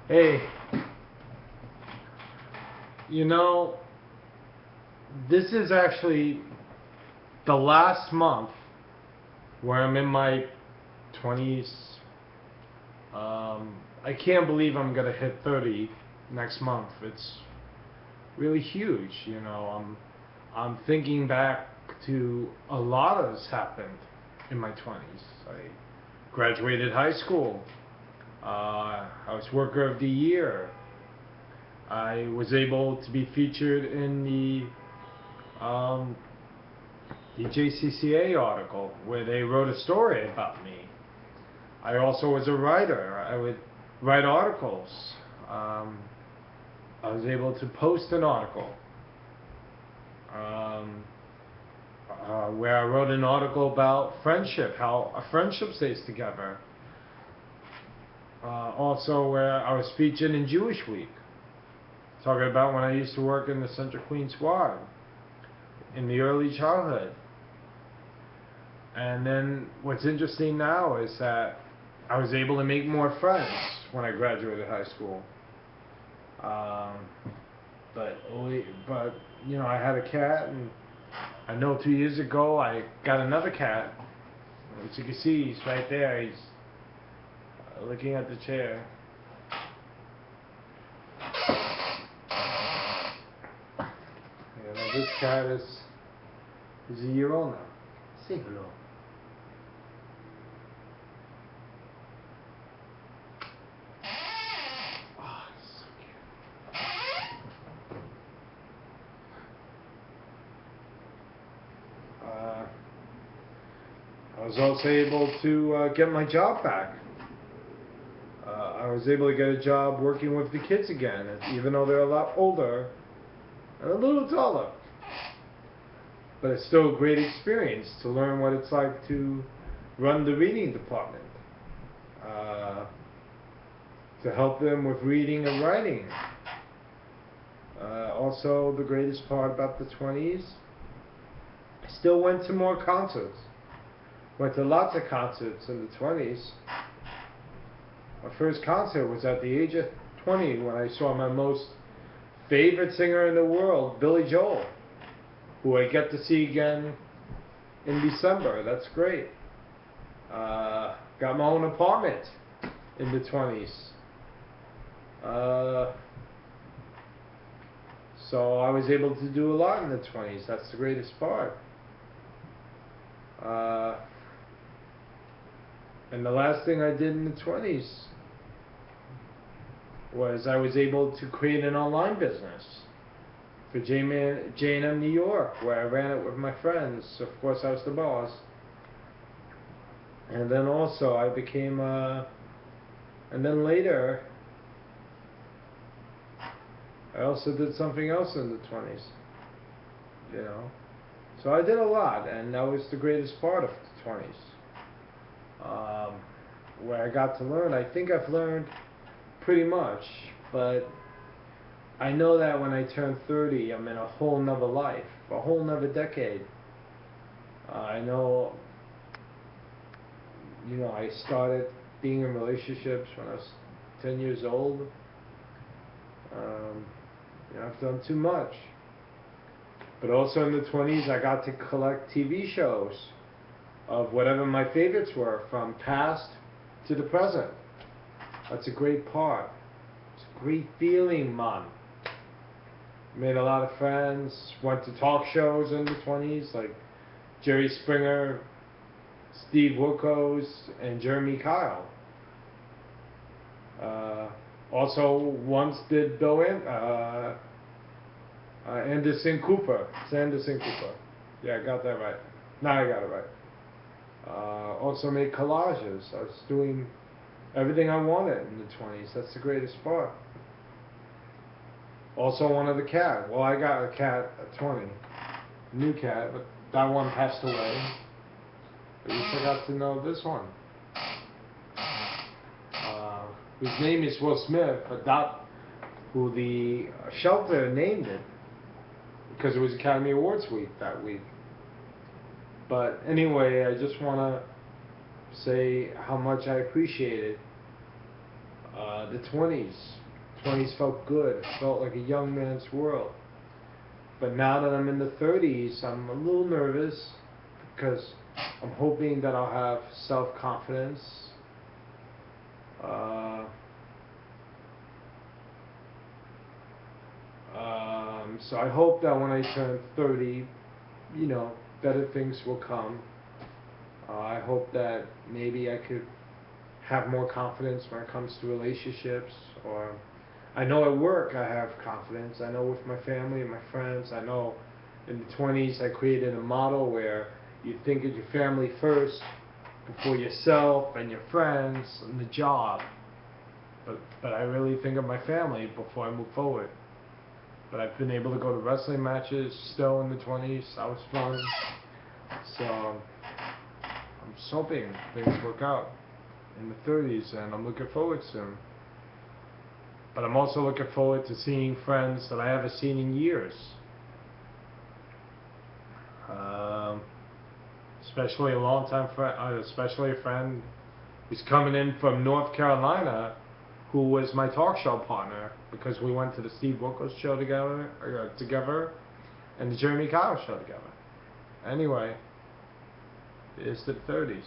Hey, you know, this is actually the last month where I'm in my 20s. I can't believe I'm gonna hit 30 next month. It's really huge, you know. I'm thinking back to a lot has happened in my 20s. I graduated high school. I was Worker of the Year. I was able to be featured in the JCCA article where they wrote a story about me. I also was a writer. I would write articles. I was able to post an article where I wrote an article about friendship, how a friendship stays together. Also where I was featured in Jewish Week, talking about when I used to work in the Central Queens Squad in the early childhood. And then what's interesting now is that I was able to make more friends when I graduated high school. But you know, I had a cat, and I know 2 years ago I got another cat. As you can see, he's right there. He's looking at the chair. You know, this cat is a year old now. Say hello. Oh, he's so cute. I was also able to get my job back. I was able to get a job working with the kids again, even though they're a lot older and a little taller. But it's still a great experience to learn what it's like to run the reading department, to help them with reading and writing. Also, the greatest part about the 20s, I still went to more concerts. Went to lots of concerts in the 20s. My first concert was at the age of 20 when I saw my most favorite singer in the world, Billy Joel, who I get to see again in December. That's great. Got my own apartment in the 20s. So I was able to do a lot in the 20s. That's the greatest part. And the last thing I did in the 20s was I was able to create an online business for J&M New York, where I ran it with my friends. Of course, I was the boss. And then also I became, and then later, I also did something else in the 20s, you know. So I did a lot, and that was the greatest part of the 20s. Where I got to learn. I think I've learned pretty much, but I know that when I turn 30, I'm in a whole nother life, a whole nother decade. I know, you know, I started being in relationships when I was 10 years old. You know, I've done too much. But also in the 20s, I got to collect TV shows of whatever my favorites were, from past to the present. That's a great part. It's a great feeling, man. Made a lot of friends, went to talk shows in the 20s, like Jerry Springer, Steve Wilkos, and Jeremy Kyle. Also once did Anderson Cooper. It's Anderson Cooper. Yeah, I got that right. Now I got it right. Also made collages. I was doing everything I wanted in the 20s. That's the greatest part. Also wanted a cat. Well, I got a cat at 20. A new cat, but that one passed away. But you forgot to know this one. Whose name is Will Smith, but not who the shelter named it, because it was Academy Awards week that week. But anyway, I just want to say how much I appreciated The 20s. 20s felt good. It felt like a young man's world. But now that I'm in the 30s, I'm a little nervous because I'm hoping that I'll have self-confidence. So I hope that when I turn 30, better things will come. I hope that maybe I could have more confidence when it comes to relationships, or I know at work I have confidence. I know with my family and my friends. I know in the 20s I created a model where you think of your family first before yourself and your friends and the job. But I really think of my family before I move forward. But I've been able to go to wrestling matches still in the 20s. That was fun. So I'm just hoping things work out in the 30s, and I'm looking forward soon. But I'm also looking forward to seeing friends that I haven't seen in years. Especially a longtime friend, especially a friend who's coming in from North Carolina, who was my talk show partner because we went to the Steve Wilkos show together, and the Jeremy Kyle show together. Anyway, it's the 30s.